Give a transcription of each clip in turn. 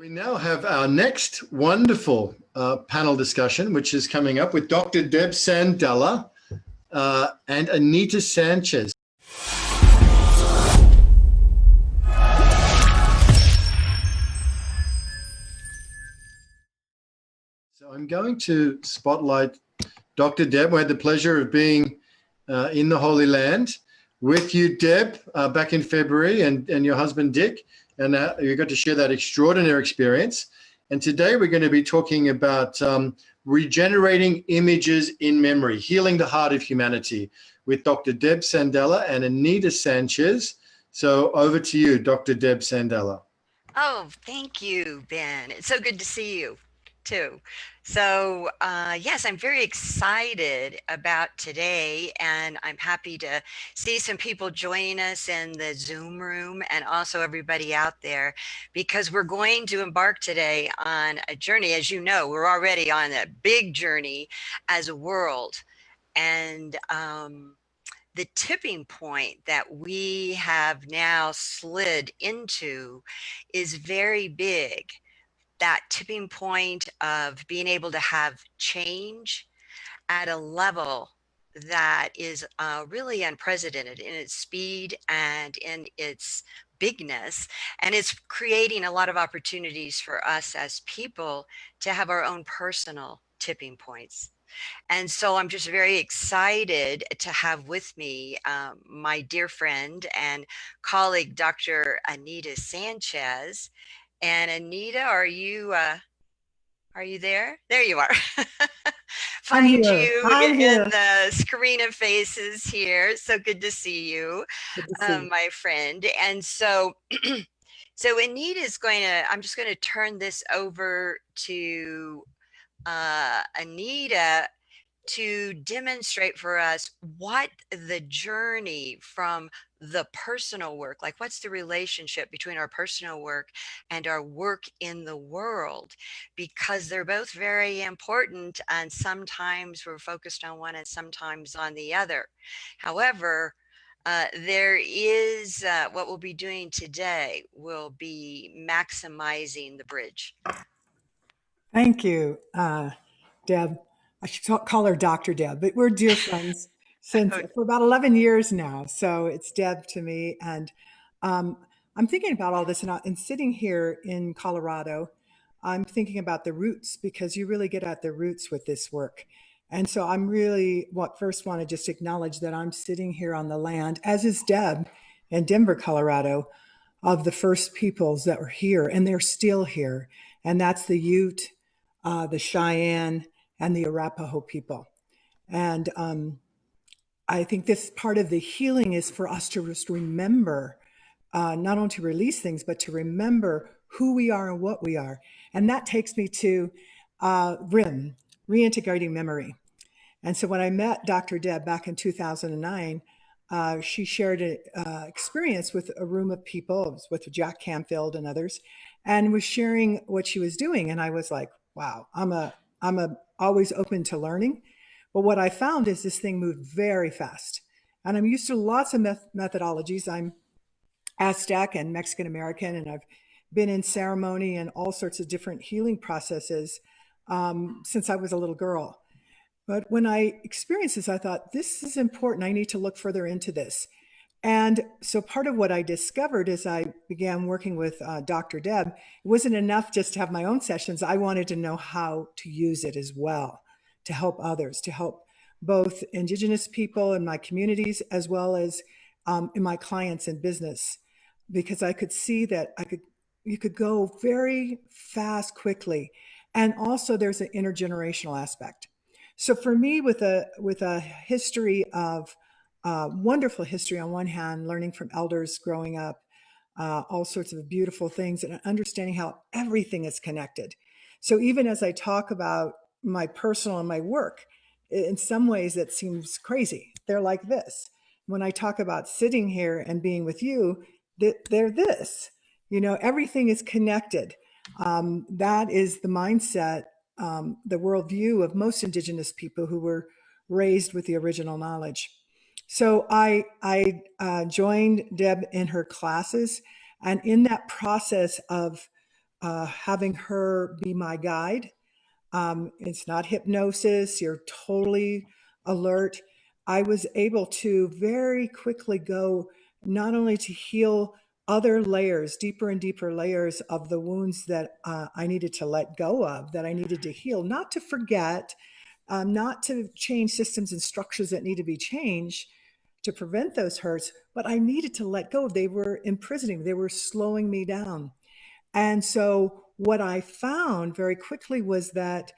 We now have our next wonderful panel discussion, which is coming up with Dr. Deb Sandella and Anita Sanchez. So I'm going to spotlight Dr. Deb. We had the pleasure of being in the Holy Land with you, Deb, back in February, and your husband, Dick, and you got to share that extraordinary experience. And today we're going to be talking about regenerating images in memory, healing the heart of humanity with Dr. Deb Sandella and Anita Sanchez. So over to you, Dr. Deb Sandella. Oh, thank you, Ben. It's so good to see you too. So yes, I'm very excited about today, and I'm happy to see some people joining us in the Zoom room and also everybody out there, because we're going to embark today on a journey. As you know, we're already on a big journey as a world, and the tipping point that we have now slid into is very big. That tipping point of being able to have change at a level that is really unprecedented in its speed and in its bigness. And it's creating a lot of opportunities for us as people to have our own personal tipping points. And so I'm just very excited to have with me my dear friend and colleague, Dr. Anita Sanchez. And Anita, are you there? There you are. Find you in the screen of faces here. So good to see you, my friend. And so, so Anita's I'm just going to turn this over to Anita to demonstrate for us what the journey from the personal work, like what's the relationship between our personal work and our work in the world, because they're both very important, and sometimes we're focused on one and sometimes on the other. However, there is what we'll be doing today will be maximizing the bridge. Thank you, Deb. I should call her Dr. Deb, but we're dear friends for about 11 years now. So it's Deb to me. And I'm thinking about all this, and sitting here in Colorado, I'm thinking about the roots, because you really get at the roots with this work. And so I'm really first want to just acknowledge that I'm sitting here on the land, as is Deb, in Denver, Colorado, of the first peoples that were here, and they're still here. And that's the Ute, the Cheyenne, and the Arapaho people. And I think this part of the healing is for us to just remember, not only to release things, but to remember who we are and what we are. And that takes me to RIM, Reintegrating Memory. And so when I met Dr. Deb back in 2009, she shared an experience with a room of people, with Jack Canfield and others, and was sharing what she was doing. And I was like, wow, I'm always open to learning. But what I found is this thing moved very fast. And I'm used to lots of methodologies. I'm Aztec and Mexican American, and I've been in ceremony and all sorts of different healing processes since I was a little girl. But when I experienced this, I thought, this is important. I need to look further into this. And so part of what I discovered as I began working with Dr. Deb, it wasn't enough just to have my own sessions. I wanted to know how to use it as well, to help others, to help both Indigenous people in my communities, as well as in my clients in business, because I could see that you could go very fast, quickly. And also there's an intergenerational aspect. So for me, with a history of wonderful history on one hand, learning from elders growing up, all sorts of beautiful things, and understanding how everything is connected. So even as I talk about my personal and my work, in some ways it seems crazy. They're like this. When I talk about sitting here and being with you, they're this. Everything is connected. That is the mindset, the worldview of most Indigenous people who were raised with the original knowledge. So I joined Deb in her classes, and in that process of having her be my guide. It's not hypnosis. You're totally alert. I was able to very quickly go not only to heal other layers, deeper and deeper layers of the wounds that I needed to let go of, that I needed to heal, not to forget, not to change systems and structures that need to be changed to prevent those hurts, but I needed to let go. They were imprisoning, they were slowing me down. And so what I found very quickly was that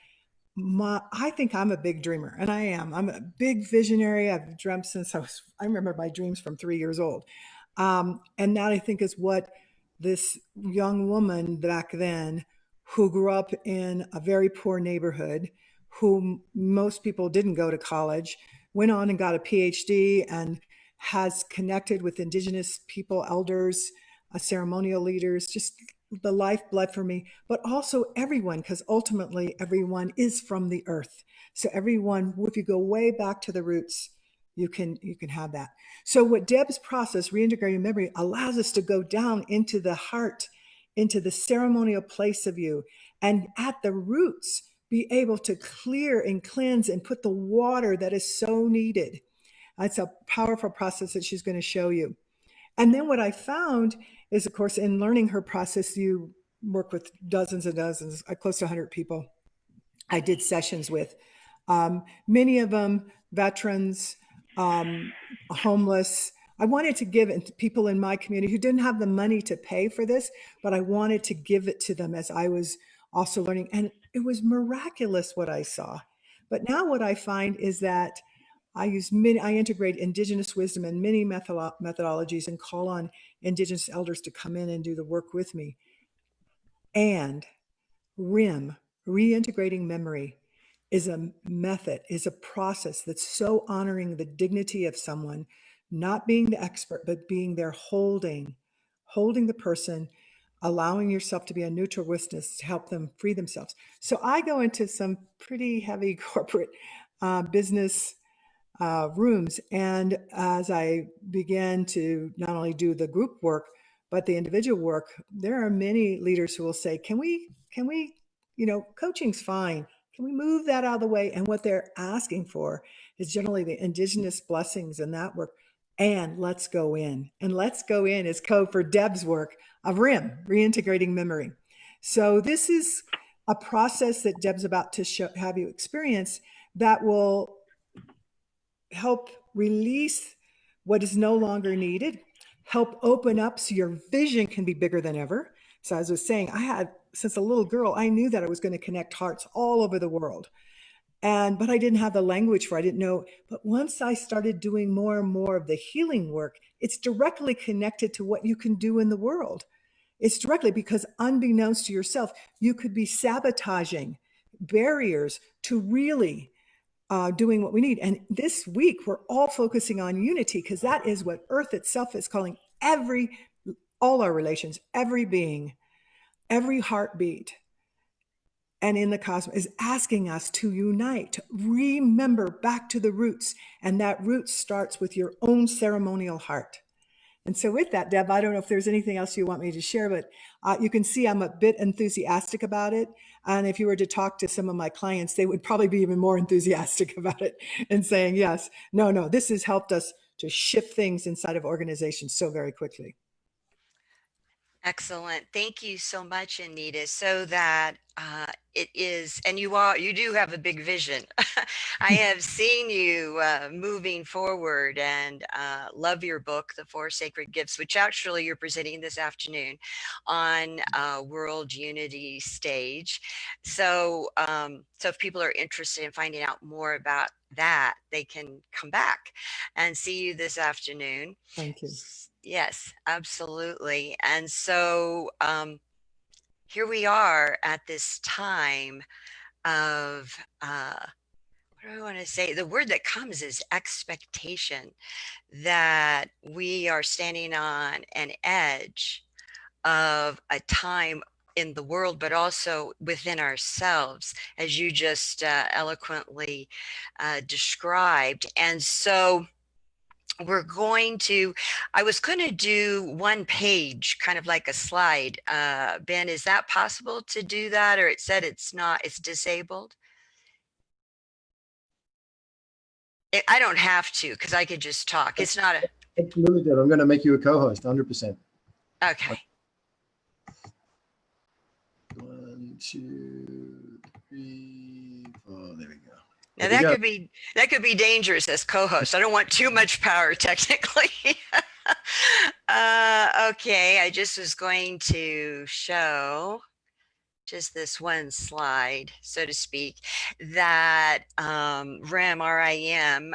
I think I'm a big dreamer, and I am. I'm a big visionary. I've dreamt since I remember my dreams from 3 years old. And that I think is what this young woman back then, who grew up in a very poor neighborhood, who most people didn't go to college, went on and got a PhD and has connected with Indigenous people, elders, ceremonial leaders, just the lifeblood for me, but also everyone, because ultimately everyone is from the earth. So everyone, if you go way back to the roots, you can have that. So what Deb's process, reintegrating memory, allows us to go down into the heart, into the ceremonial place of you, and at the roots be able to clear and cleanse and put the water that is so needed. It's a powerful process that she's going to show you. And then what I found is, of course, in learning her process, you work with dozens and dozens, close to 100 people I did sessions with. Many of them veterans, homeless. I wanted to give it to people in my community who didn't have the money to pay for this, but I wanted to give it to them as I was also learning. And it was miraculous what I saw. But now what I find is that I integrate Indigenous wisdom and many methodologies and call on Indigenous elders to come in and do the work with me. And RIM, reintegrating memory, is a method, is a process that's so honoring the dignity of someone, not being the expert, but being there holding the person, allowing yourself to be a neutral witness to help them free themselves. So I go into some pretty heavy corporate business rooms. And as I began to not only do the group work, but the individual work, there are many leaders who will say, can we, coaching's fine. Can we move that out of the way? And what they're asking for is generally the Indigenous blessings and that work. And let's go in. And let's go in is code for Deb's work of RIM, reintegrating memory. So this is a process that Deb's about to have you experience that will help release what is no longer needed, help open up so your vision can be bigger than ever. So as I was saying, since a little girl, I knew that I was going to connect hearts all over the world. But I didn't have the language for it. I didn't know. But once I started doing more and more of the healing work, it's directly connected to what you can do in the world. It's directly, because unbeknownst to yourself, you could be sabotaging barriers to really doing what we need. And this week, we're all focusing on unity, because that is what Earth itself is calling all our relations, every being, every heartbeat, and in the cosmos is asking us to unite, to remember back to the roots. And that root starts with your own ceremonial heart. And so with that, Deb, I don't know if there's anything else you want me to share, but you can see I'm a bit enthusiastic about it. And if you were to talk to some of my clients, they would probably be even more enthusiastic about it and saying, yes, no, this has helped us to shift things inside of organizations so very quickly. Excellent. Thank you so much, Anita. So that it is, and you do have a big vision. I have seen you moving forward, and love your book, The Four Sacred Gifts, which actually you're presenting this afternoon on World Unity Stage. So, so if people are interested in finding out more about that, they can come back and see you this afternoon. Thank you. Yes, absolutely. And so here we are at this time of, what do I want to say? The word that comes is expectation, that we are standing on an edge of a time in the world, but also within ourselves, as you just eloquently described. And so I was going to do one page, kind of like a slide. Ben, is that possible to do that? Or it said it's not, it's disabled? I don't have to, because I could just talk. It's not a, Absolutely, Deb. I'm going to make you a co-host, 100%. okay. 1, 2, 3, 4. There we go. Now There we go. that could be dangerous as co-host. I don't want too much power technically. Okay, I just was going to show just this one slide, so to speak, that REM, R-I-M,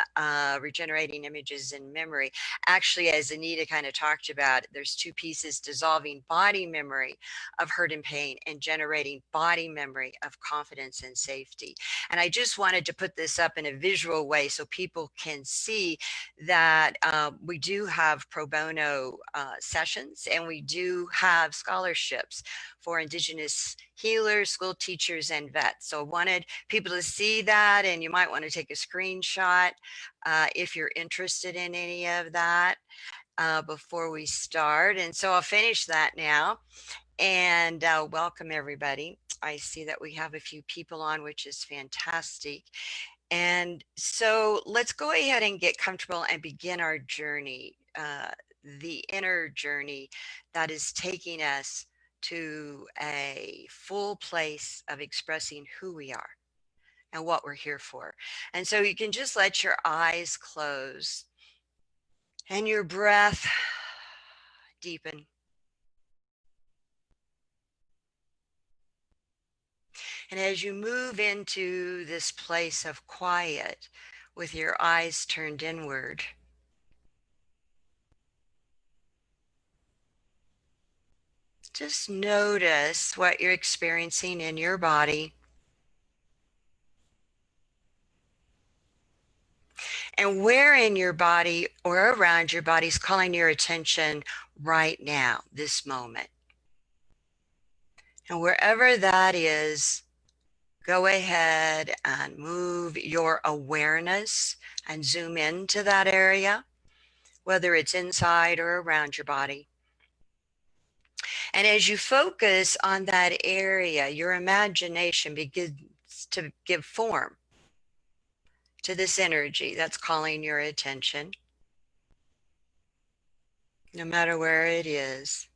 regenerating images in memory. Actually, as Anita kind of talked about, there's two pieces: dissolving body memory of hurt and pain and generating body memory of confidence and safety. And I just wanted to put this up in a visual way so people can see that we do have pro bono sessions, and we do have scholarships for Indigenous healers, school teachers, and vets. So I wanted people to see that, and you might want to take a screenshot if you're interested in any of that before we start. And so I'll finish that now and welcome everybody. I see that we have a few people on, which is fantastic. And so let's go ahead and get comfortable and begin our journey, the inner journey that is taking us to a full place of expressing who we are and what we're here for. And so you can just let your eyes close and your breath deepen. And as you move into this place of quiet with your eyes turned inward, just notice what you're experiencing in your body. And where in your body or around your body is calling your attention right now, this moment. And wherever that is, go ahead and move your awareness and zoom into that area, whether it's inside or around your body. And as you focus on that area, your imagination begins to give form to this energy that's calling your attention, no matter where it is.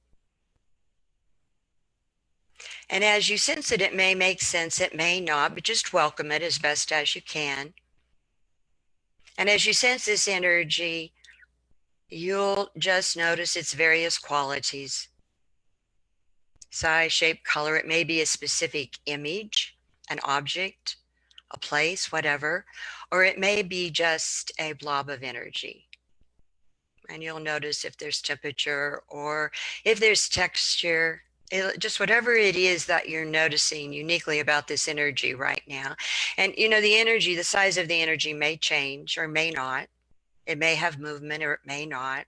And as you sense it, it may make sense, it may not, but just welcome it as best as you can. And as you sense this energy, you'll just notice its various qualities: size, shape, color. It may be a specific image, an object, a place, whatever, or it may be just a blob of energy. And you'll notice if there's temperature or if there's texture, just whatever it is that you're noticing uniquely about this energy right now. And you know, the energy, the size of the energy may change or may not. It may have movement or it may not.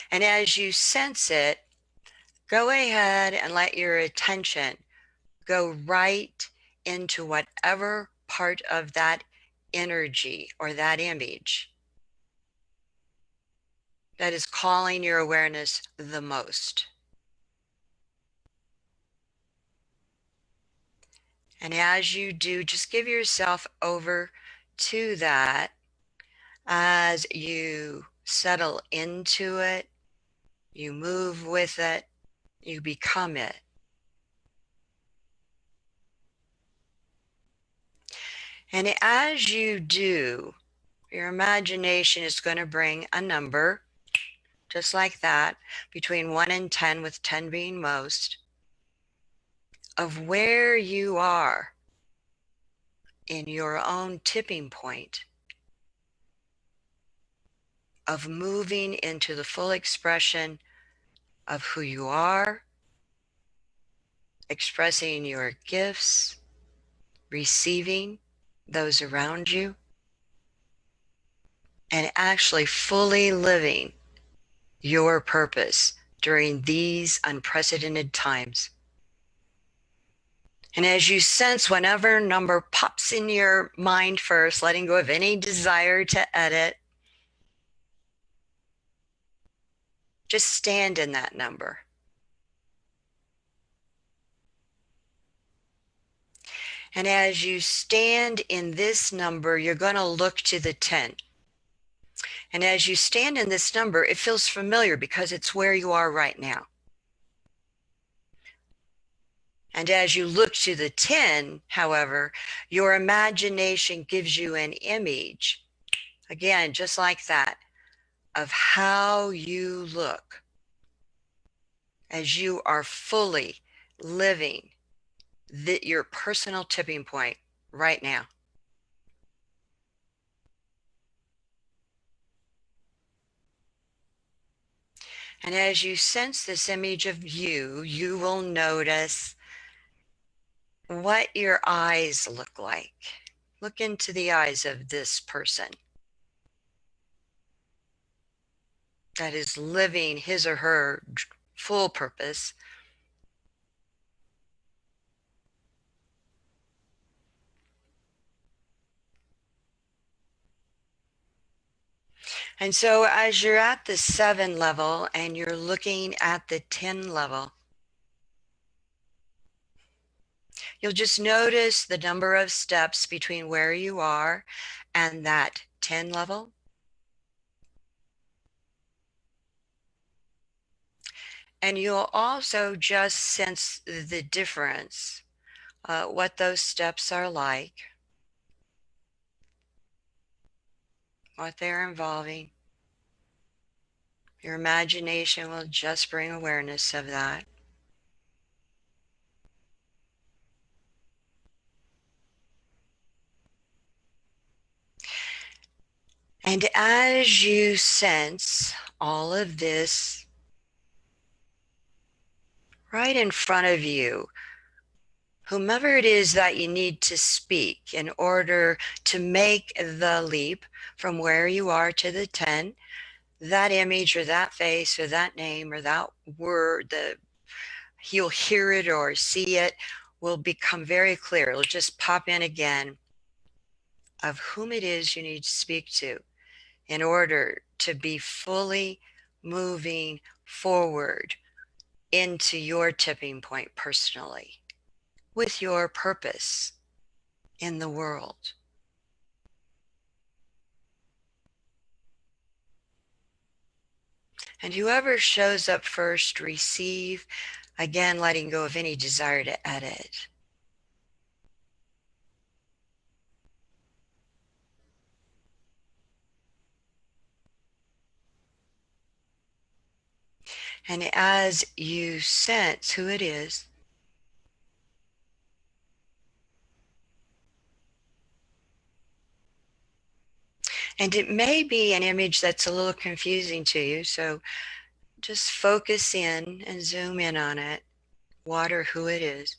And as you sense it, go ahead and let your attention go right into whatever part of that energy or that image that is calling your awareness the most. And as you do, just give yourself over to that as you settle into it, you move with it, you become it. And as you do, your imagination is going to bring a number, just like that, between 1 and 10, with 10 being most, of where you are in your own tipping point of moving into the full expression of who you are, expressing your gifts, receiving those around you, and actually fully living your purpose during these unprecedented times. And as you sense whenever number pops in your mind first, letting go of any desire to edit, just stand in that number. And as you stand in this number, you're going to look to the 10. And as you stand in this number, it feels familiar because it's where you are right now. And as you look to the 10, however, your imagination gives you an image, again, just like that, of how you look as you are fully living your personal tipping point right now. And as you sense this image of you, you will notice what your eyes look like. Look into the eyes of this person that is living his or her full purpose. And so as you're at the 7 level and you're looking at the 10 level, you'll just notice the number of steps between where you are and that 10 level. And you'll also just sense the difference, what those steps are like, what they're involving. Your imagination will just bring awareness of that. And as you sense all of this right in front of you, whomever it is that you need to speak in order to make the leap from where you are to the 10, that image or that face or that name or that word, you'll hear it or see it, will become very clear. It'll just pop in again of whom it is you need to speak to in order to be fully moving forward into your tipping point personally with your purpose in the world. And whoever shows up first, receive, again, letting go of any desire to edit. And as you sense who it is, and it may be an image that's a little confusing to you, so just focus in and zoom in on it, water who it is.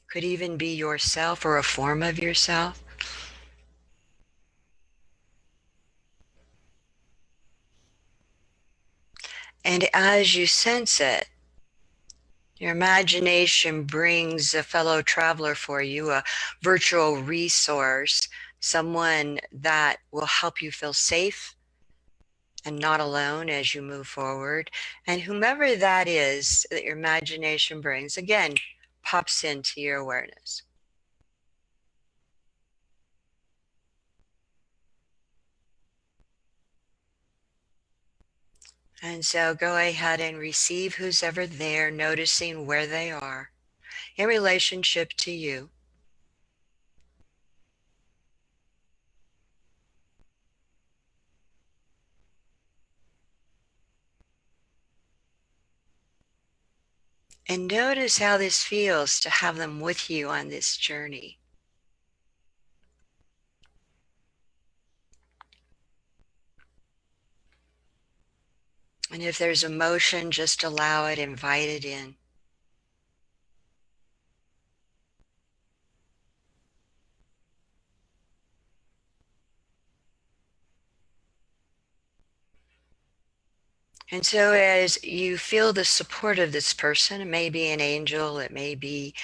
Could even be yourself or a form of yourself. And as you sense it, your imagination brings a fellow traveler for you, a virtual resource, someone that will help you feel safe and not alone as you move forward. And whomever that is that your imagination brings, again, pops into your awareness. And so go ahead and receive who's ever there, noticing where they are in relationship to you. And notice how this feels to have them with you on this journey. And if there's emotion, just allow it, invite it in. And so as you feel the support of this person, it may be an angel, it may be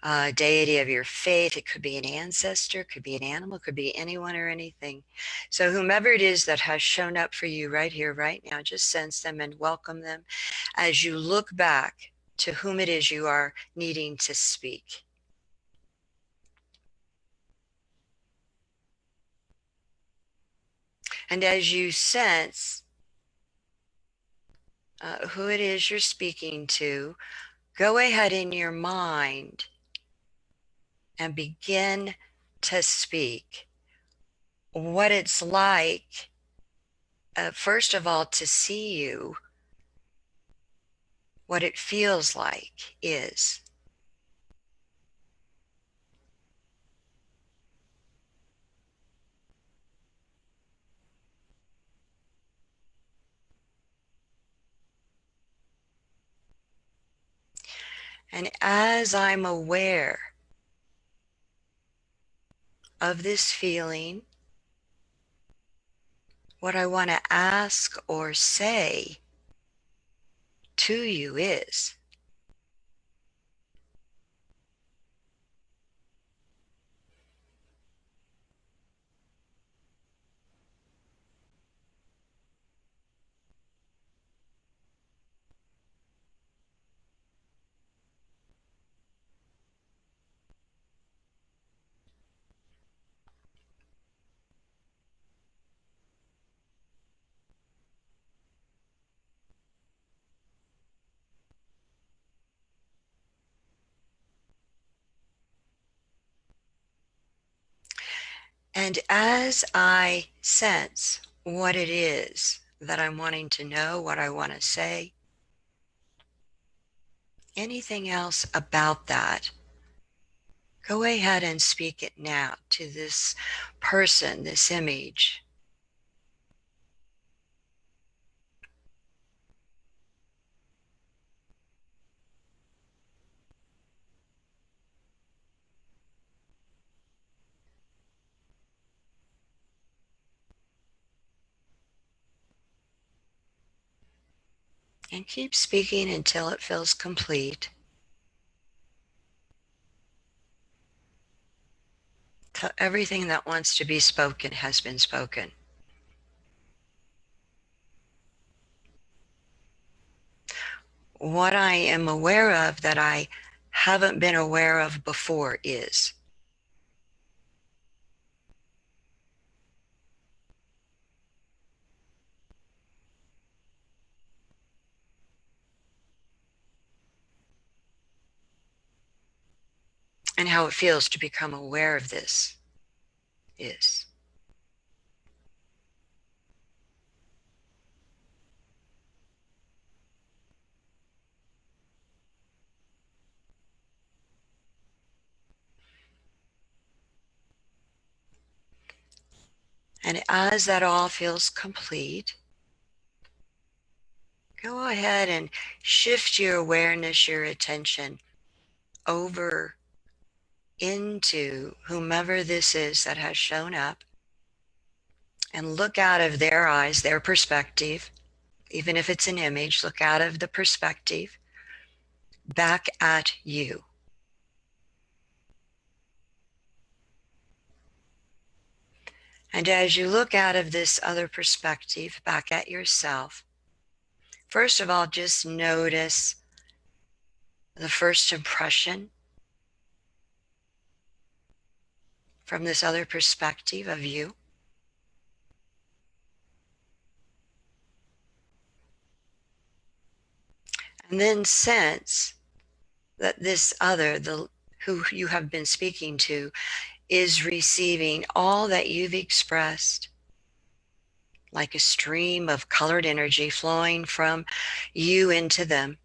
a deity of your faith, it could be an ancestor, it could be an animal, it could be anyone or anything. So whomever it is that has shown up for you right here, right now, just sense them and welcome them as you look back to whom it is you are needing to speak. And as you sense who it is you're speaking to, go ahead in your mind and begin to speak what it's like, first of all, to see you, what it feels like is. And as I'm aware of this feeling, what I want to ask or say to you is, and as I sense what it is that I'm wanting to know, what I want to say, anything else about that, go ahead and speak it now to this person, this image. And keep speaking until it feels complete. Till everything that wants to be spoken has been spoken. What I am aware of that I haven't been aware of before is. And how it feels to become aware of this is. And as that all feels complete, go ahead and shift your awareness, your attention over into whomever this is that has shown up, and look out of their eyes, their perspective. Even if it's an image, look out of the perspective back at you. And as you look out of this other perspective back at yourself, first of all, just notice the first impression from this other perspective of you. And then sense that this other, who you have been speaking to, is receiving all that you've expressed, like a stream of colored energy flowing from you into them,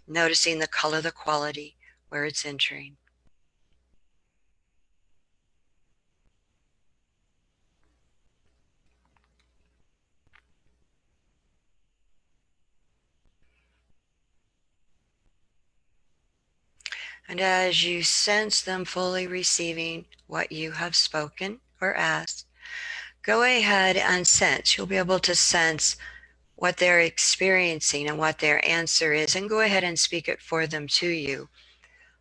noticing the color, the quality, where it's entering. And as you sense them fully receiving what you have spoken or asked, go ahead and sense. You'll be able to sense what they're experiencing and what their answer is, and go ahead and speak it for them to you.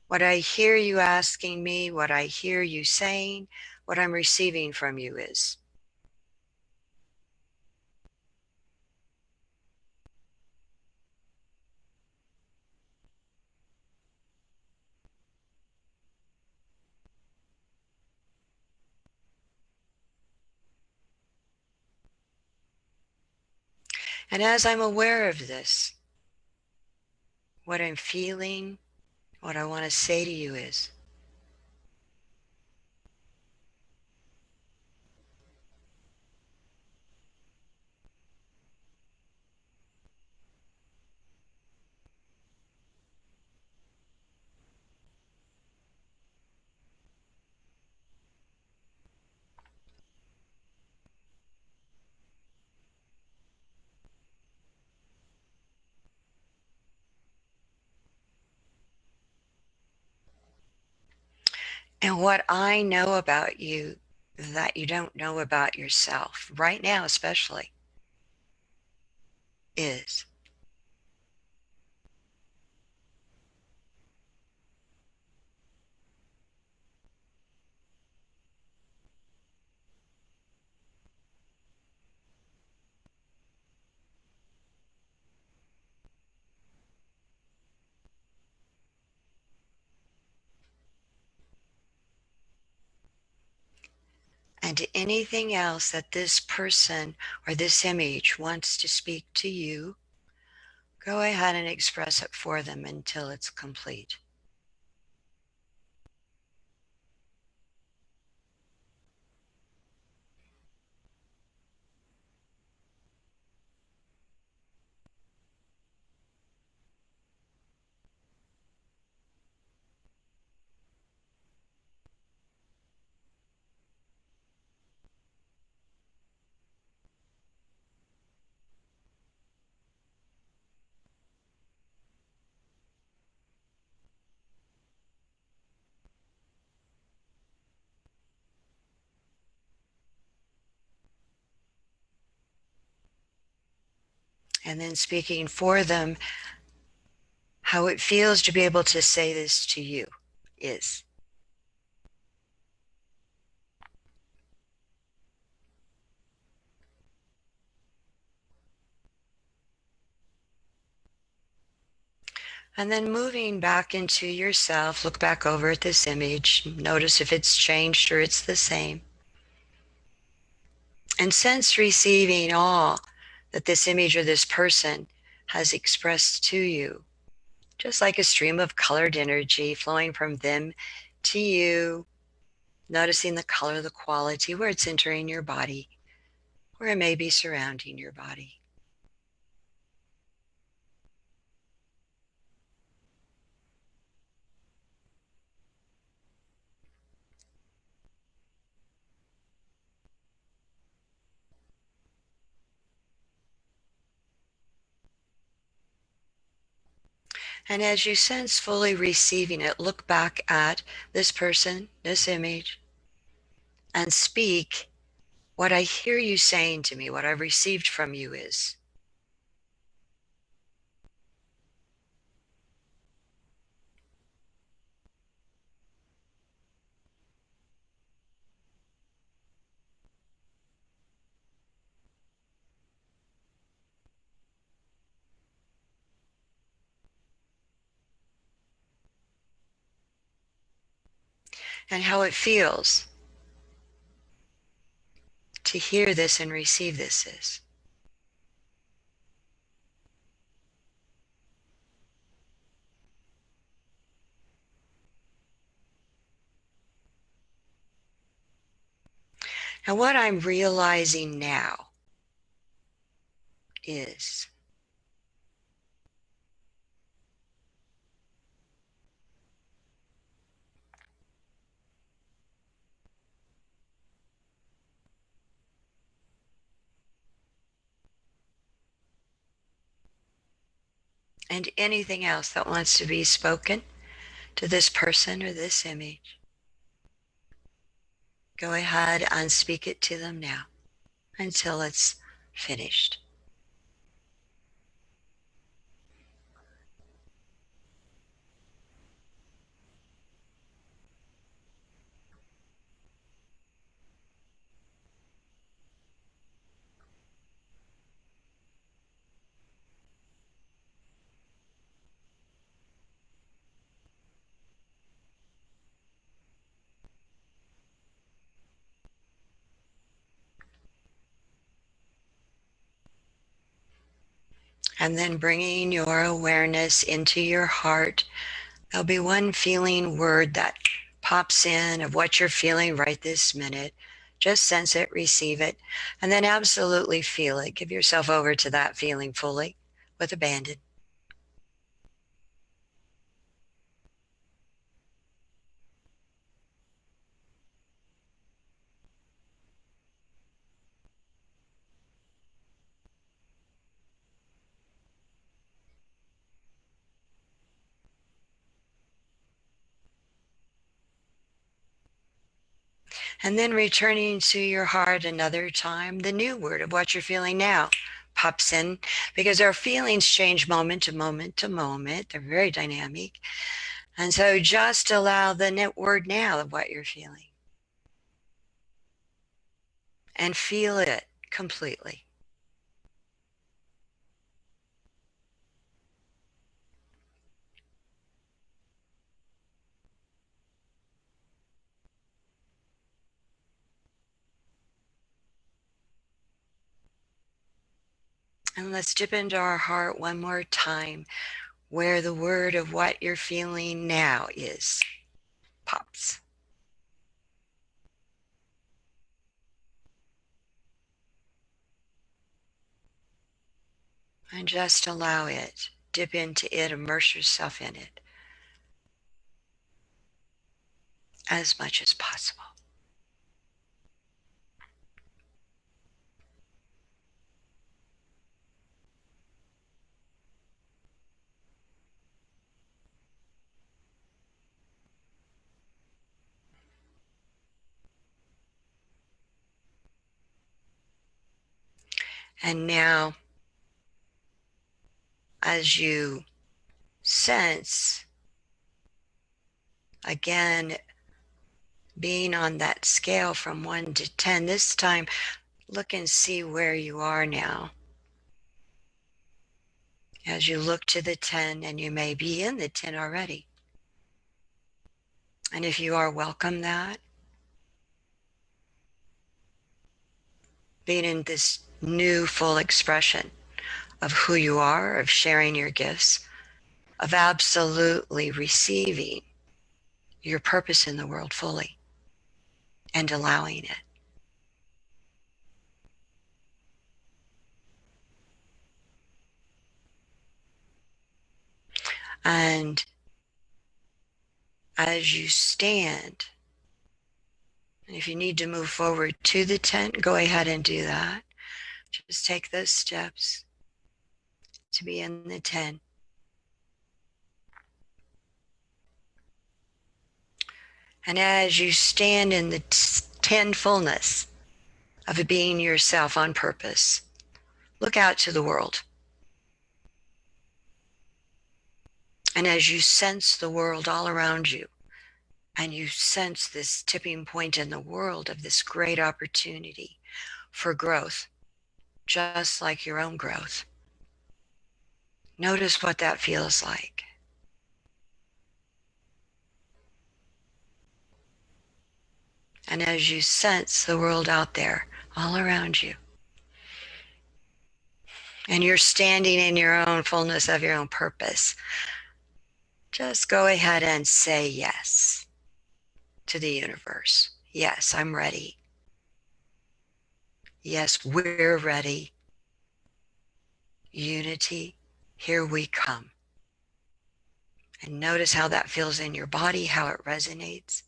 What I hear you asking me, what I hear you saying, what I'm receiving from you is. And as I'm aware of this, what I'm feeling, what I want to say to you is, and what I know about you that you don't know about yourself, right now especially, is. And anything else that this person or this image wants to speak to you, go ahead and express it for them until it's complete. And then speaking for them, how it feels to be able to say this to you is. And then moving back into yourself, look back over at this image, notice if it's changed or it's the same. And sense receiving all that this image or this person has expressed to you, just like a stream of colored energy flowing from them to you, noticing the color, the quality, where it's entering your body, where it may be surrounding your body. And as you sense fully receiving it, look back at this person, this image, and speak what I hear you saying to me, what I've received from you is. And how it feels to hear this and receive this is. And what I'm realizing now is and anything else that wants to be spoken to this person or this image, go ahead and speak it to them now until it's finished. And then bringing your awareness into your heart, there'll be one feeling word that pops in of what you're feeling right this minute. Just sense it, receive it, and then absolutely feel it. Give yourself over to that feeling fully with abandon. And then returning to your heart another time, the new word of what you're feeling now pops in, because our feelings change moment to moment to moment. They're very dynamic. And so just allow the word now of what you're feeling and feel it completely. And let's dip into our heart one more time where the word of what you're feeling now is. Pops. And just allow it. Dip into it, immerse yourself in it as much as possible. And now, as you sense, again, being on that scale from 1 to 10, this time look and see where you are now. As you look to the 10, and you may be in the 10 already. And if you are, welcome that. Being in this new full expression of who you are, of sharing your gifts, of absolutely receiving your purpose in the world fully and allowing it. And as you stand, and if you need to move forward to the tent, go ahead and do that. Just take those steps to be in the tent. And as you stand in the 10 fullness of being yourself on purpose, look out to the world. And as you sense the world all around you, and you sense this tipping point in the world of this great opportunity for growth, just like your own growth, notice what that feels like. And as you sense the world out there all around you, and you're standing in your own fullness of your own purpose, just go ahead and say yes to the universe. Yes, I'm ready. Yes, we're ready. Unity, here we come. And notice how that feels in your body, how it resonates.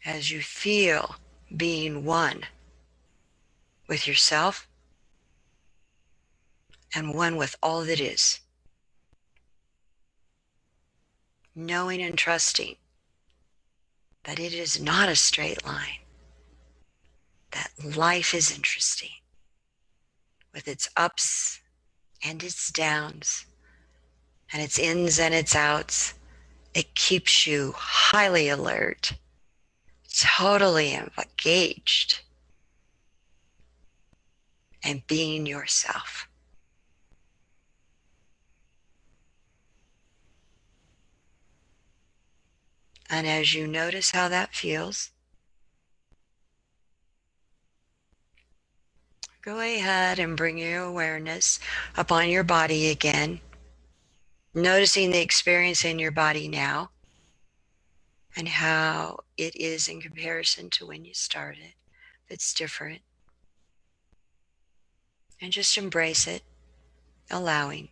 As you feel being one with yourself and one with all that is. Knowing and trusting that it is not a straight line, that life is interesting with its ups and its downs and its ins and its outs. It keeps you highly alert, totally engaged, and being yourself. And as you notice how that feels, go ahead and bring your awareness upon your body again, noticing the experience in your body now and how it is in comparison to when you started. If it's different. And just embrace it, allowing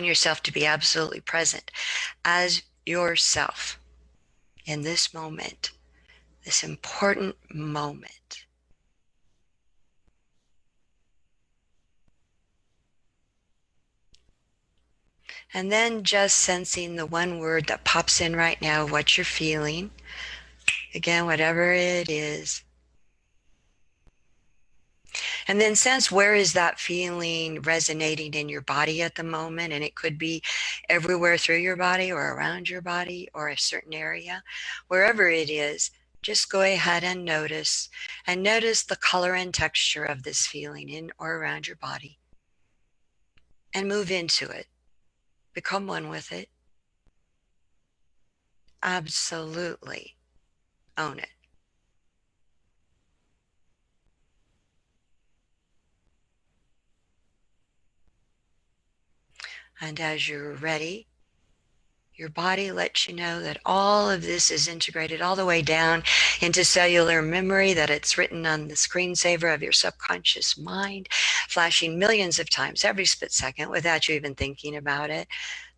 yourself to be absolutely present as yourself in this moment, this important moment. And then just sensing the one word that pops in right now, what you're feeling. Again, whatever it is. And then sense, where is that feeling resonating in your body at the moment? And it could be everywhere through your body or around your body or a certain area. Wherever it is, just go ahead and notice the color and texture of this feeling in or around your body. And move into it. Become one with it. Absolutely own it. And as you're ready, your body lets you know that all of this is integrated all the way down into cellular memory, that it's written on the screensaver of your subconscious mind, flashing millions of times every split second without you even thinking about it.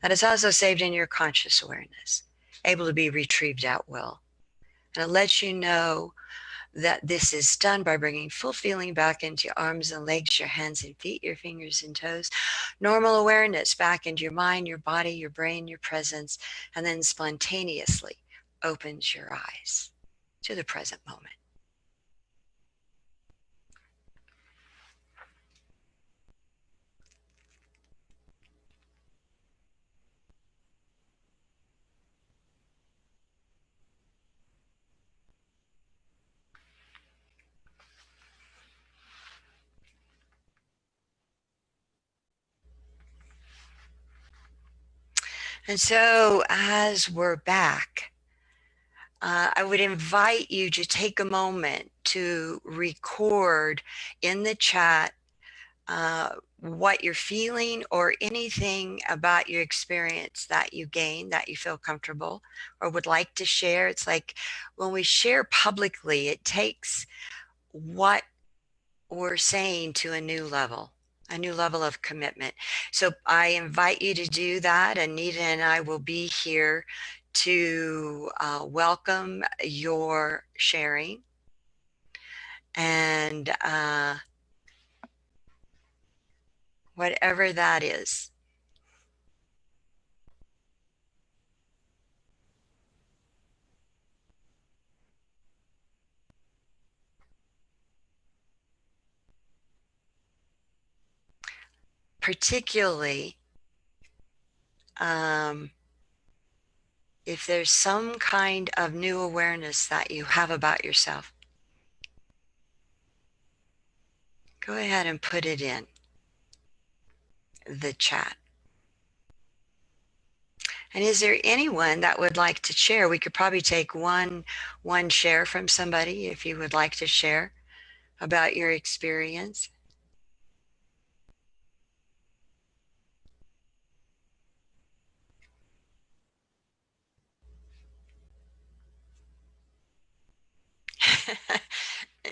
That it's also saved in your conscious awareness, able to be retrieved at will. And it lets you know that this is done by bringing full feeling back into your arms and legs, your hands and feet, your fingers and toes, normal awareness back into your mind, your body, your brain, your presence, and then spontaneously opens your eyes to the present moment. And so as we're back, I would invite you to take a moment to record in the chat what you're feeling or anything about your experience that you gain, that you feel comfortable or would like to share. It's like when we share publicly, it takes what we're saying to a new level of commitment. So I invite you to do that. Anita and I will be here to welcome your sharing. And whatever that is. Particularly if there's some kind of new awareness that you have about yourself, go ahead and put it in the chat. And is there anyone that would like to share? We could probably take one share from somebody if you would like to share about your experience.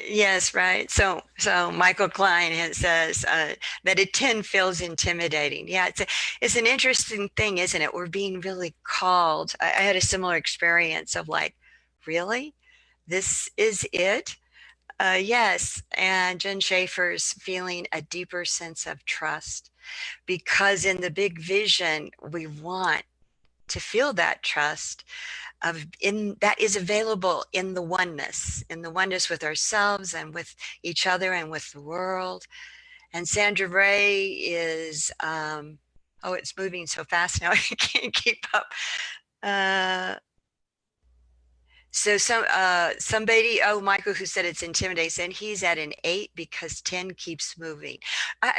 Yes, right. So Michael Klein says that a 10 feels intimidating. Yeah, it's an interesting thing, isn't it? We're being really called. I had a similar experience of like, really? This is it? Yes. And Jen Schaefer's feeling a deeper sense of trust, because in the big vision, we want to feel that trust that is available in the oneness with ourselves and with each other and with the world. And Sandra Ray is, it's moving so fast now, I can't keep up. So somebody, Michael, who said it's intimidating, and he's at an 8 because 10 keeps moving.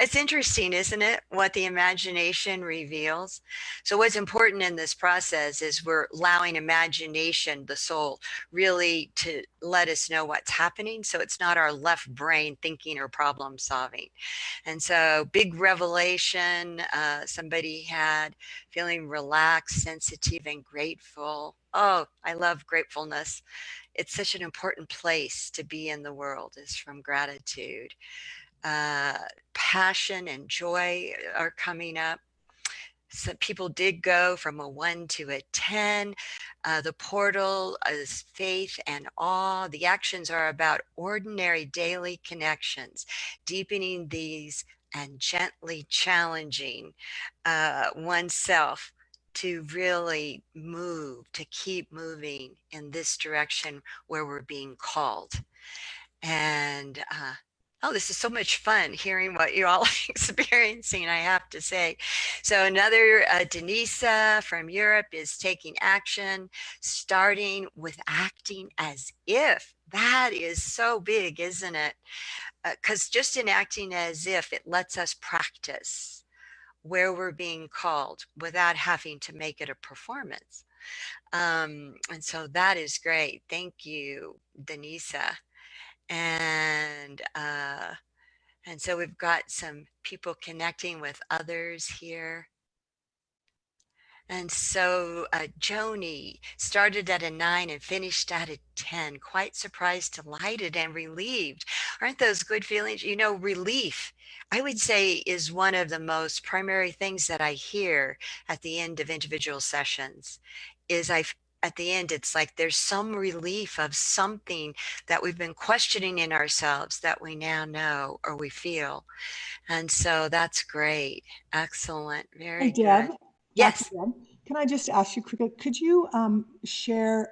It's interesting, isn't it? What the imagination reveals. So, what's important in this process is we're allowing imagination, the soul, really to let us know what's happening. So, it's not our left brain thinking or problem solving. And so, big revelation somebody had, feeling relaxed, sensitive, and grateful. Oh, I love gratefulness. It's such an important place to be in the world, is from gratitude. uh, Passion and joy are coming up. So people did go from a 1 to a 10. The portal is faith and awe. The actions are about ordinary daily connections, deepening these and gently challenging oneself to really move, to keep moving in this direction where we're being called. And oh, this is so much fun hearing what you all are experiencing, I have to say. So another Denisa from Europe is taking action, starting with acting as if. That is so big, isn't it? Because just in acting as if, it lets us practice where we're being called without having to make it a performance. And so that is great. Thank you, Denisa. And so we've got some people connecting with others here. And so Joni started at a 9 and finished at a 10, quite surprised, delighted, and relieved. Aren't those good feelings? You know, relief, I would say, is one of the most primary things that I hear at the end of individual sessions. At the end, it's like there's some relief of something that we've been questioning in ourselves that we now know or we feel. And so that's great. Excellent. Hey, Very Deb, good. Dr. Yes. Deb, can I just ask you quickly, could you share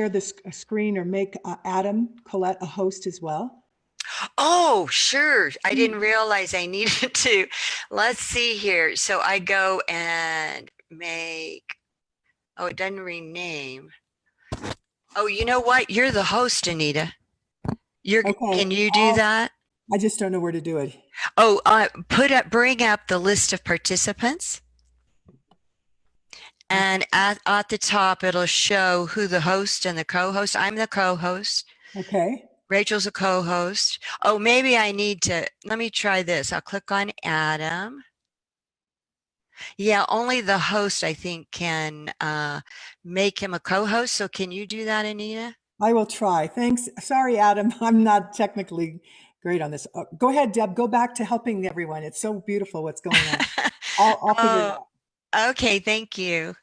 this screen or make Adam Colette a host as well? Oh, sure. I Mm. didn't realize I needed to. Let's see here. So I go and make, oh, it doesn't rename. Oh, you know what? You're the host, Anita. Okay, Can you do that? I just don't know where to do it. Oh, bring up the list of participants. And at the top, it'll show who the host and the co-host. I'm the co-host. Okay. Rachel's a co-host. Oh, maybe I need to, let me try this. I'll click on Adam. Yeah, only the host, I think, can make him a co-host. So can you do that, Anita? I will try. Thanks. Sorry, Adam. I'm not technically great on this. Go ahead, Deb. Go back to helping everyone. It's so beautiful what's going on. I'll figure it Oh, out. okay. Thank you.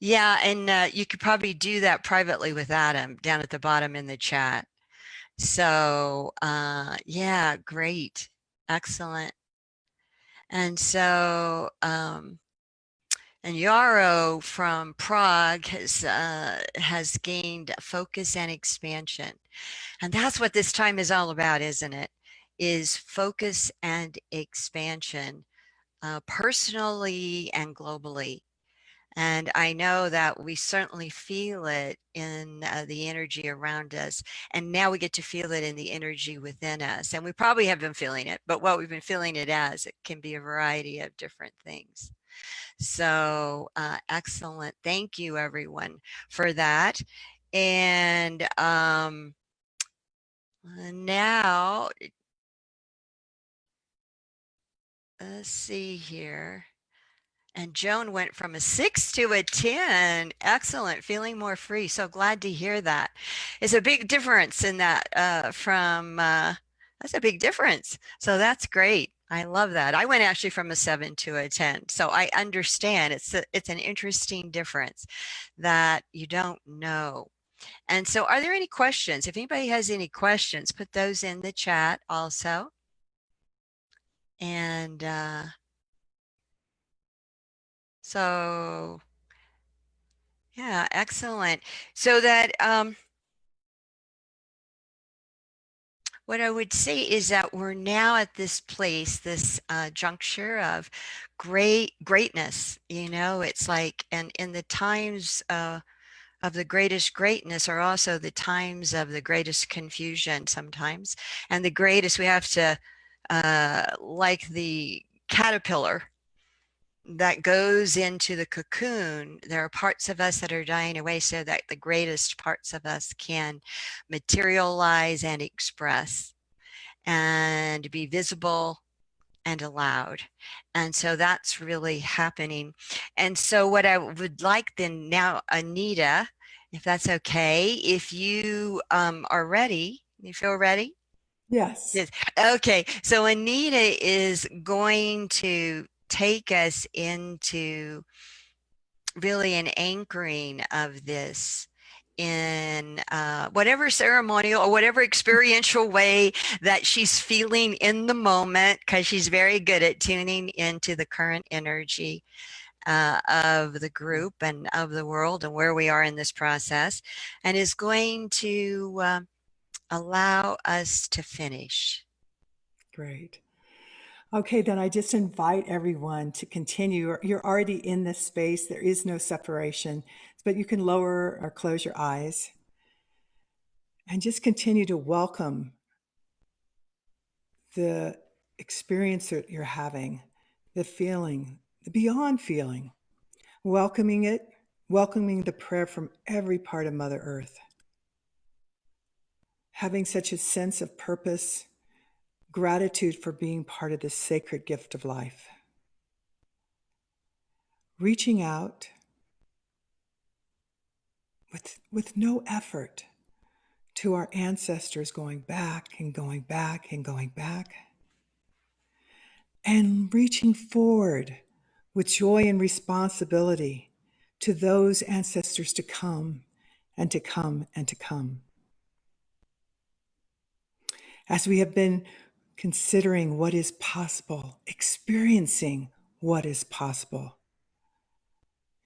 Yeah, and you could probably do that privately with Adam down at the bottom in the chat. So yeah, great. Excellent. And so and Yarrow from Prague has gained focus and expansion. And that's what this time is all about, isn't it? Is focus and expansion, personally and globally. And I know that we certainly feel it in the energy around us. And now we get to feel it in the energy within us. And we probably have been feeling it, but what we've been feeling it as, it can be a variety of different things. So excellent. Thank you, everyone, for that. And now, let's see here. And Joan went from a 6 to a 10. Excellent. Feeling more free. So glad to hear that. It's a big difference in that that's a big difference. So that's great. I love that. I went actually from a 7 to a 10. So I understand it's an interesting difference that you don't know. And so are there any questions? If anybody has any questions, put those in the chat also. And so yeah, excellent. So that what I would say is that we're now at this place, this juncture of greatness. You know, it's like, and in the times of the greatest greatness are also the times of the greatest confusion sometimes. And the greatest, we have to like the caterpillar that goes into the cocoon. There are parts of us that are dying away so that the greatest parts of us can materialize and express and be visible and allowed. And so that's really happening. And so what I would like then now, Anita, if that's okay, if you are ready, you feel ready? Yes. Yes. Okay. So Anita is going to take us into really an anchoring of this in whatever ceremonial or whatever experiential way that she's feeling in the moment, because she's very good at tuning into the current energy of the group and of the world and where we are in this process, and is going to allow us to finish. Great. Okay, then I just invite everyone to continue. You're already in this space. There is no separation, but you can lower or close your eyes and just continue to welcome the experience that you're having, the feeling, the beyond feeling, welcoming it, welcoming the prayer from every part of Mother Earth. Having such a sense of purpose, gratitude for being part of this sacred gift of life. Reaching out with no effort to our ancestors, going back and going back and going back, and reaching forward with joy and responsibility to those ancestors to come and to come and to come. As we have been considering what is possible, experiencing what is possible,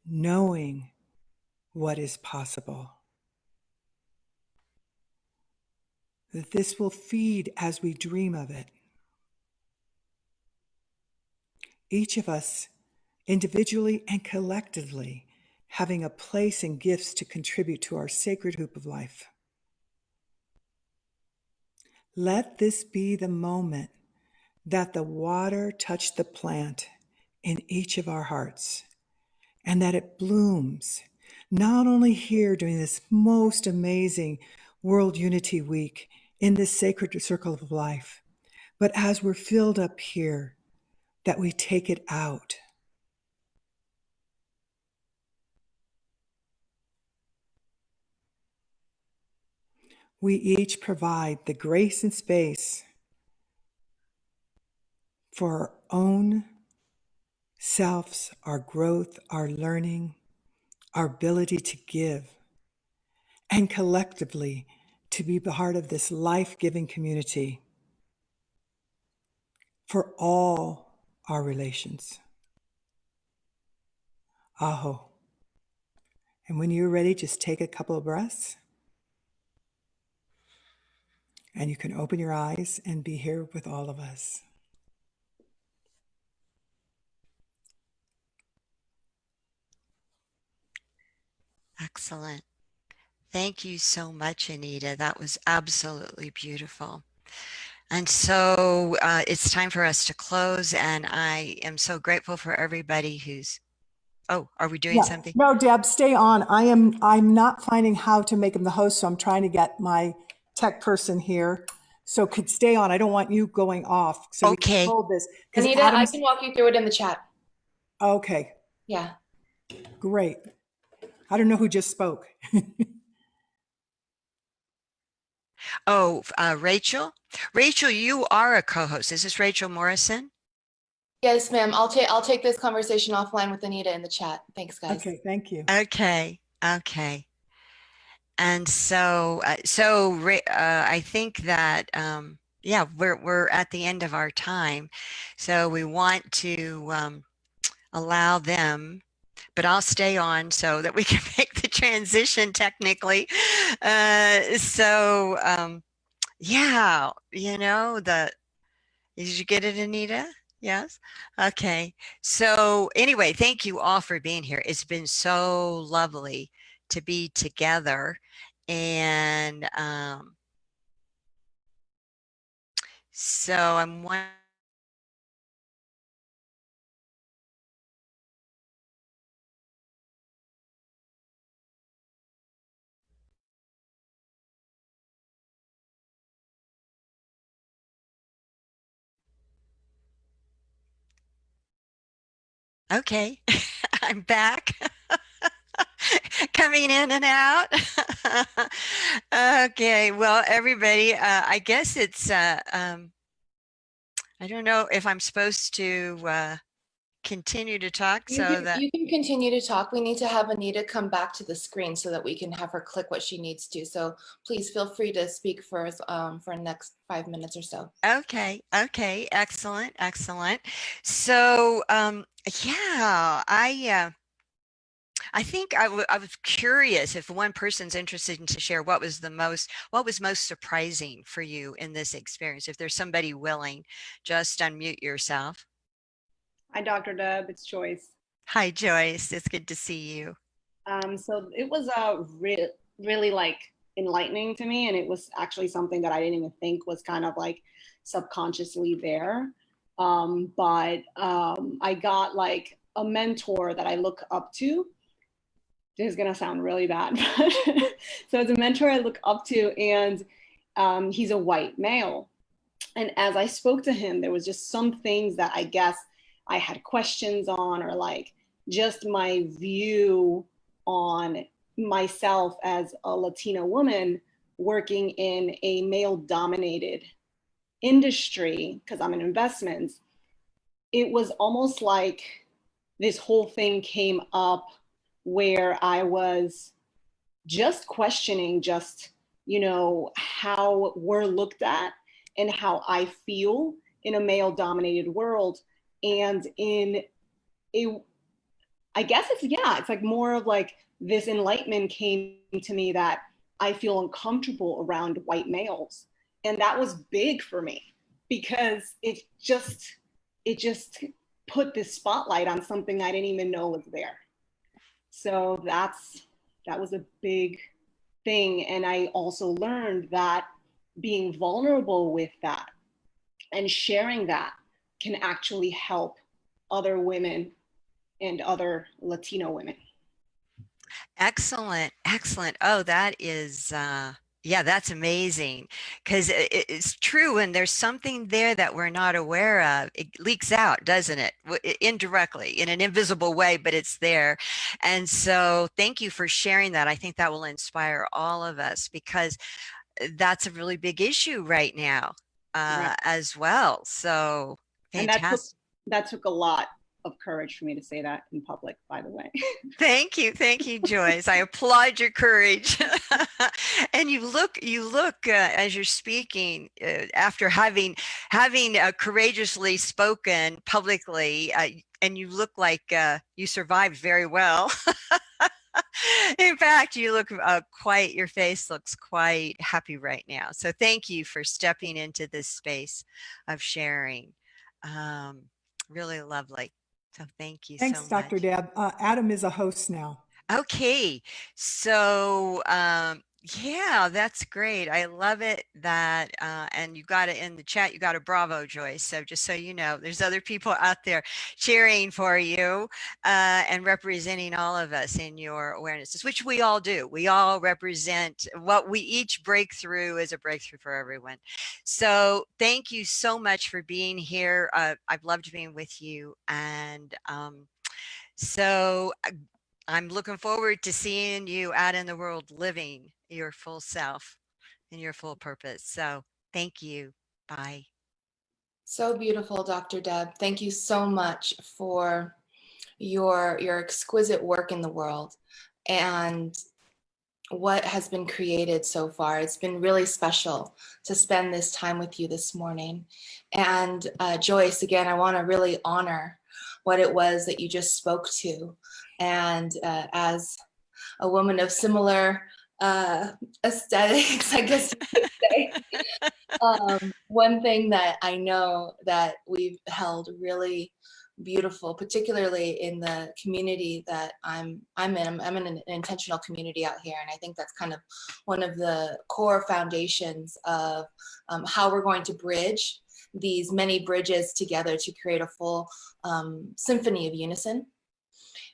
knowing what is possible, that this will feed as we dream of it. Each of us, individually and collectively, having a place and gifts to contribute to our sacred hoop of life. Let this be the moment that the water touched the plant in each of our hearts, and that it blooms, not only here during this most amazing World Unity Week in this sacred circle of life, but as we're filled up here, that we take it out. We each provide the grace and space for our own selves, our growth, our learning, our ability to give, and collectively to be part of this life-giving community for all our relations. Aho. And when you're ready, just take a couple of breaths. And you can open your eyes and be here with all of us. Excellent. Thank you so much, Anita. That was absolutely beautiful. And so it's time for us to close. And I am so grateful for everybody who's, oh, are we doing something? No, Deb, stay on. I'm not finding how to make him the host, so I'm trying to get my tech person here. So could stay on. I don't want you going off. So we Okay. can hold this. Anita, I can walk you through it in the chat. Okay. Yeah. Great. I don't know who just spoke. Oh, Rachel? Rachel, you are a co-host. Is this Rachel Morrison? Yes, ma'am. I'll take this conversation offline with Anita in the chat. Thanks, guys. Okay, thank you. Okay. Okay. And so, I think that, yeah, we're at the end of our time. So we want to allow them, but I'll stay on so that we can make the transition technically. Yeah, did you get it, Anita? Yes. Okay. So anyway, thank you all for being here. It's been so lovely to be together. And So I'm wondering. Okay, I'm back. Coming in and out. Okay, well, everybody, I guess it's, I don't know if I'm supposed to continue to talk so that, You can continue to talk. We need to have Anita come back to the screen so that we can have her click what she needs to. So please feel free to speak for the next 5 minutes or so. okay, okay, excellent, excellent. So, yeah, I think I was curious if one person's interested in to share what was most surprising for you in this experience. If there's somebody willing, just unmute yourself. Hi, Dr. Deb. It's Joyce. Hi, Joyce. It's good to see you. So it was really like enlightening to me, and it was actually something that I didn't even think was kind of like subconsciously there. But I got like a mentor that I look up to. This is gonna sound really bad, but so it's a mentor I look up to, and he's a white male. And as I spoke to him, there was just some things that I guess I had questions on, or like just my view on myself as a Latina woman working in a male dominated industry, because I'm in investments. It was almost like this whole thing came up where I was just questioning how we're looked at and how I feel in a male dominated world. And I guess it's like more of like this enlightenment came to me that I feel uncomfortable around white males. And that was big for me because it just put this spotlight on something I didn't even know was there. So that was a big thing. And I also learned that being vulnerable with that and sharing that can actually help other women and other Latino women. Excellent, excellent. Oh, that is, yeah, that's amazing. Because it's true, and there's something there that we're not aware of. It leaks out, doesn't it? Indirectly, in an invisible way, but it's there. And so, thank you for sharing that. I think that will inspire all of us because that's a really big issue right now, Right. as well. So, And fantastic. that took a lot of courage for me to say that in public, by the way. Thank you, Joyce. I applaud your courage. And you look as you're speaking after having courageously spoken publicly, and you look like you survived very well. In fact, you look your face looks quite happy right now. So thank you for stepping into this space of sharing. Really lovely. So thank you Thanks, so Dr. much. Deb. Adam is a host now. Okay, so yeah, that's great. I love it that and you got it in the chat. You got a bravo, Joyce. So just so you know, there's other people out there cheering for you and representing all of us in your awarenesses, which we all do. We all represent what we each break through is a breakthrough for everyone. So thank you so much for being here. I've loved being with you, and so I'm looking forward to seeing you out in the world living your full self and your full purpose. So thank you. Bye. So beautiful, Dr. Deb. Thank you so much for your exquisite work in the world and what has been created so far. It's been really special to spend this time with you this morning. And Joyce, again, I want to really honor what it was that you just spoke to. And as a woman of similar aesthetics, I guess you could say, one thing that I know that we've held really beautiful, particularly in the community that I'm in. I'm in an intentional community out here, and I think that's kind of one of the core foundations of how we're going to bridge these many bridges together to create a full symphony of unison.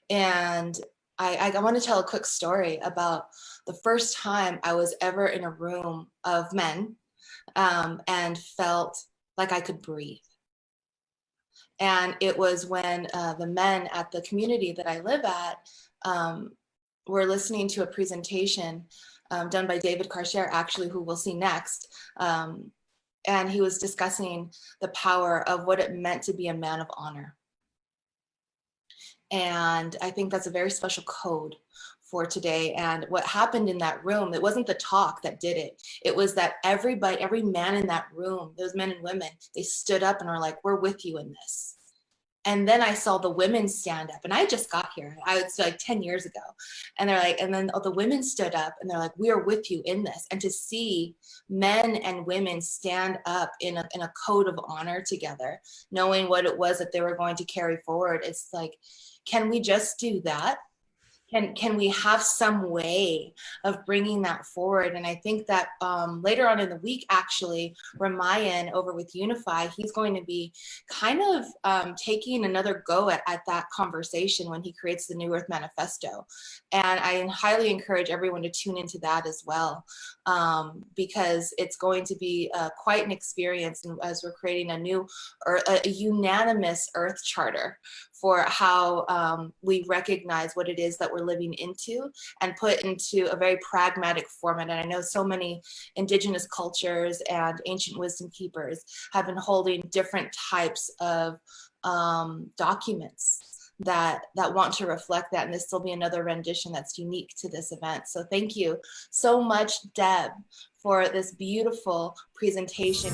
And I want to tell a quick story about the first time I was ever in a room of men and felt like I could breathe. And it was when the men at the community that I live at were listening to a presentation done by David Karcher, actually, who we'll see next. And he was discussing the power of what it meant to be a man of honor. And I think that's a very special code for today. And what happened in that room, it wasn't the talk that did it. It was that everybody, every man in that room, those men and women, they stood up and were like, we're with you in this. And then I saw the women stand up, and I just got here. I was like 10 years ago. And they're like, and then the women stood up and they're like, we are with you in this. And to see men and women stand up in a code of honor together, knowing what it was that they were going to carry forward, it's like, can we just do that? Can we have some way of bringing that forward? And I think that later on in the week, actually, Ramayan over with Unify, he's going to be kind of taking another go at that conversation when he creates the New Earth Manifesto. And I highly encourage everyone to tune into that as well, because it's going to be quite an experience as we're creating a unanimous Earth Charter for how we recognize what it is that we're living into and put into a very pragmatic format. And I know so many indigenous cultures and ancient wisdom keepers have been holding different types of documents that want to reflect that. And this will be another rendition that's unique to this event. So thank you so much, Deb, for this beautiful presentation.